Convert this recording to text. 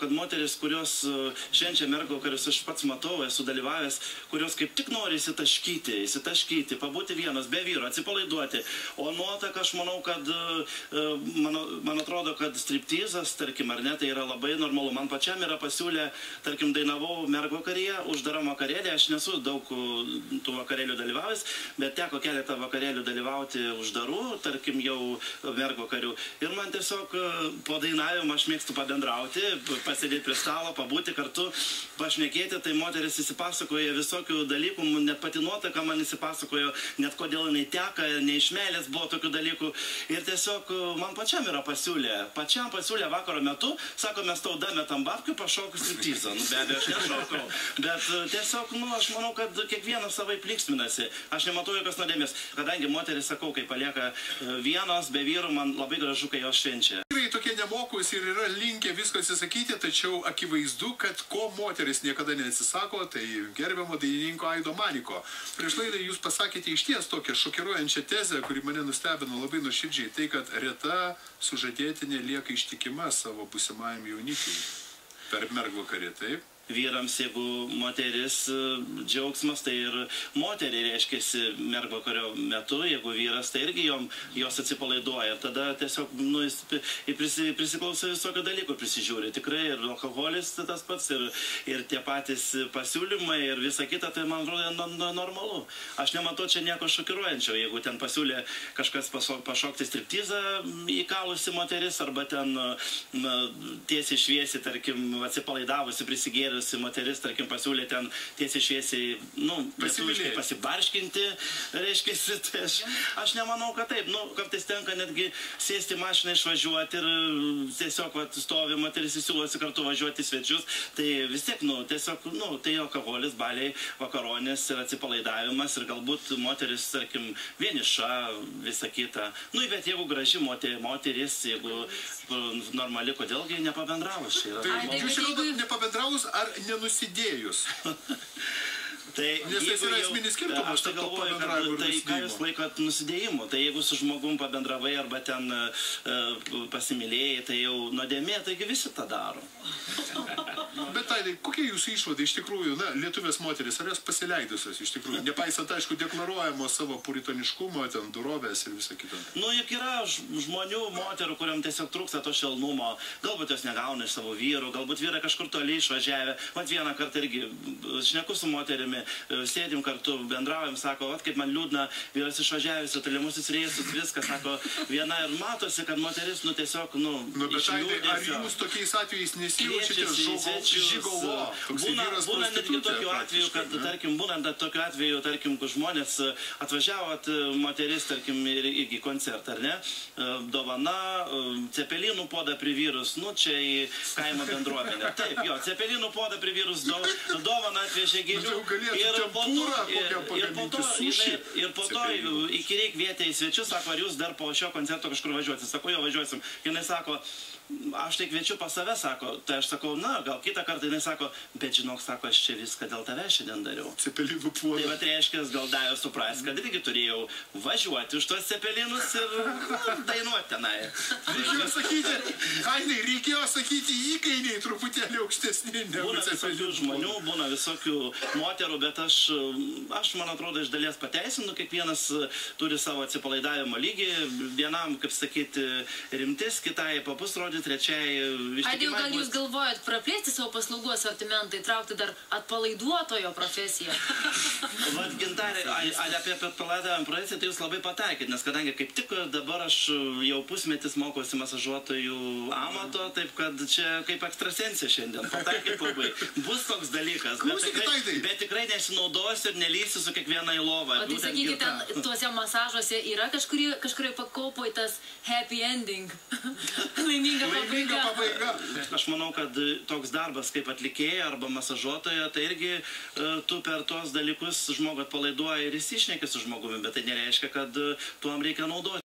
kad moteris, kurios švenčia mergvakarius, aš pats matau, esu dalyvavęs, kurios kaip tik nori įsitaškyti, pabūti vienos, be vyro, atsipalaiduoti. O nuotaka, aš manau, kad, man atrodo, kad striptizas, tarkim, ar ne, tai yra labai normalu. Man pačiam yra pasiūlę, tarkim, dainavau mergvakaryje, uždaram vakarėlį, aš nesu daug tų vakarėlių dalyvavęs, bet teko keletą vakarėlių dalyvauti uždarų, tarkim, jau mergvakarių. Ir man tiesiog po dainavimo aš mėgstu pabendrauti, pasėdėti prie stalo, pabūti kartu, pašnekėti, tai moteris įsipasakoja visokių dalykų, net pati nuotaka man įsipasakojo, net kodėl jinai teka, ne iš meilės buvo tokių dalykų. Ir tiesiog man pačiam yra pasiūlė vakaro metu, sako, mes tau dametam babkių, pašokus striptizą. Nu, be abejo, aš nešokau. Bet tiesiog, aš manau, kad kiekvienas savai pliksminasi. Aš nematau jokios nuodėmės. Kadangi moteris, sakau, kai palieka vienos, be vyrų, man labai gražu, kai jos švenčia. Vyrai tokie nemokus ir yra linkę visko atsisakyti, tačiau akivaizdu, kad ko moteris niekada neatsisako, tai gerbiamo dainininko Aido Maniko. Prieš laidą jūs pasakėte išties tokią šokiruojančią tezę, kuri mane nustebino labai nuoširdžiai, tai kad reta sužadėtinė lieka ištikima savo būsimajam jaunikiui per mergvakarį, taip? Vyrams, jeigu moteris džiaugsmas, tai ir moteriai reiškiasi mergvakario metu, jeigu vyras, tai irgi jos atsipalaiduoja. Tada tiesiog prisiklauso visokio dalykų, prisižiūri. Tikrai ir alkoholis tas pats, ir tie patys pasiūlymai, ir visa kita, tai man atrodo normalu. Aš nematau čia nieko šokiruojančio, jeigu ten pasiūlė kažkas pašokti striptizą įkalusi moteris, arba ten tiesiai šviesiai, tarkim, atsipalaidavusi, prisigėrė moteris, tarkim, pasiūlė ten tiesiai šviesiai, lietuviškai pasibarškinti, reiškiasi, tai aš nemanau, kad taip. Kartais tenka netgi sėsti mašiną, išvažiuoti ir tiesiog stovi moteris įsiūlosi kartu važiuoti į svečius, tai vis tiek, tiesiog, tai alkoholis, baliai, vakaronės ir atsipalaidavimas ir galbūt moteris, tarkim, vieniša, visa kita. Bet jeigu graži moteris, jeigu normali, kodėlgi nepabendravus čia yra. Tai jūs kalbate nepabendravus ar nenusidėjus? Nes tai yra esminis skirtumas. Aš tai galvoju, kad tai ką jūs laikot nusidėjimu. Tai jeigu su žmogum pabendravai arba ten pasimylėjai, tai jau nuodėmė, taigi visi tą daro. Bet Aidai, kokia jūsų išvada iš tikrųjų, lietuvės moteris, ar jos pasileidusios iš tikrųjų, nepaisant, aišku, deklaruojamo savo puritoniškumo, ten durovės ir visą kitą? Juk yra žmonių, moterų, kuriam tiesiog trūksta to švelnumo, galbūt jos negauna iš savo vyrų, galbūt vyrai kažkur toli išvažiavę. Vieną kartą irgi šneku su moterimi, sėdim kartu, bendraujam, sako, kaip man liūdna, vyras išvažiavęs, tolimusis reisus, viskas, sako, viena ir matosi, kad moteris, tiesiog, bet Aidai, ar jums tokiais atvejais nesijaučiate žigolo? Būna netgi tokiu atveju, kad, tarkim, būnant tokiu atveju, tarkim, žmonės atvažiavot moteris, tarkim, ir į koncertą, ar ne? Dovana, cepelinų podą privyrus, čia į kaimo bendruomenę. Taip, jo, cepelinų podą privyrus, dovana atvežė gėlių. Ir po to įkyriai kvietė į svečius, sako, ar jūs dar po šio koncerto kažkur važiuosit? Sako, jo, važiuosim. Jinai sako, aš tai kviečiu pas save, sako. Tai aš sakau, gal kitą kartą jinai sako, bet žinok, sako, aš čia viską dėl tave šiandien dariau. Cepelinų puodą. Tai reiškia, gal davė supras, kad irgi turėjau važiuoti už tuos cepelinus ir dainuoti tenai. Reikėjo sakyti, Aidai, reikėjo sakyti įkainiai truputėlį aukštesni. Būna visokių žmonių, būna visokių moterų, bet aš, man atrodo, iš dalies pateisinu, kiekvienas turi savo atsipalaidavimo lygį, vienam, kaip sakyti, rimtis, kitai papusrodį, trečiai ištikimai. Aidai, gal jūs galvojat praplėsti savo paslaugų asortimentą, įtraukti dar atpalaiduotojo profesiją? Gintarė, apie atpalaidavimo profesiją, tai jūs labai pataikėt, nes kadangi kaip tik dabar aš jau pusmetis mokosi masažuotojų amato, taip kad čia kaip ekstrasensija šiandien, pataikėt labai. Bus toks dalykas, bet tikrai nesinaudosiu ir nelysiu su kiekviena į lovą. O tai sakykite, tuose masažuose yra kažkurioje pakopoje tas happy ending? Laiminga pabaiga. Aš manau, kad toks darbas kaip atlikėja arba masažuotoja, tai irgi tu per tos dalykus žmogų atpalaiduoja ir jis išneki su žmogumi, bet tai nereiškia, kad tuom reikia naudoti.